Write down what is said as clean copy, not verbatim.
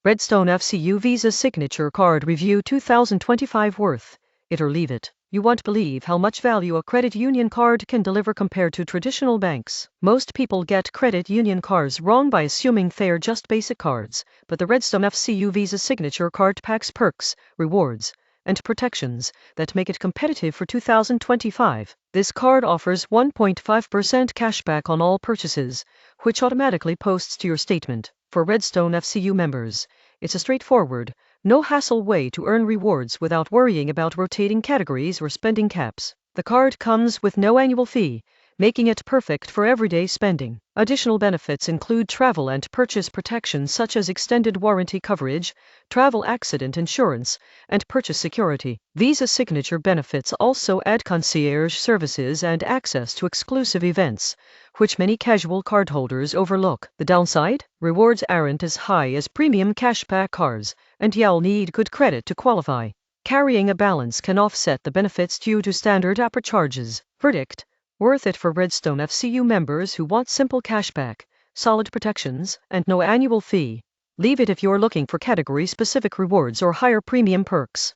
Redstone FCU Visa Signature Card Review 2025 Worth It or Leave It. You won't believe how much value a credit union card can deliver compared to traditional banks. Most people get credit union cards wrong by assuming they're just basic cards, but the Redstone FCU Visa Signature Card packs perks, rewards, and protections that make it competitive for 2025. This card offers 1.5% cashback on all purchases, which automatically posts to your statement. For Redstone FCU members, it's a straightforward, no-hassle way to earn rewards without worrying about rotating categories or spending caps. The card comes with no annual fee, making it perfect for everyday spending. Additional benefits include travel and purchase protection such as extended warranty coverage, travel accident insurance, and purchase security. Visa Signature benefits also add concierge services and access to exclusive events, which many casual cardholders overlook. The downside? Rewards aren't as high as premium cashback cards, and you'll need good credit to qualify. Carrying a balance can offset the benefits due to standard Apple charges. Verdict: worth it for Redstone FCU members who want simple cashback, solid protections, and no annual fee. Leave it if you're looking for category-specific rewards or higher premium perks.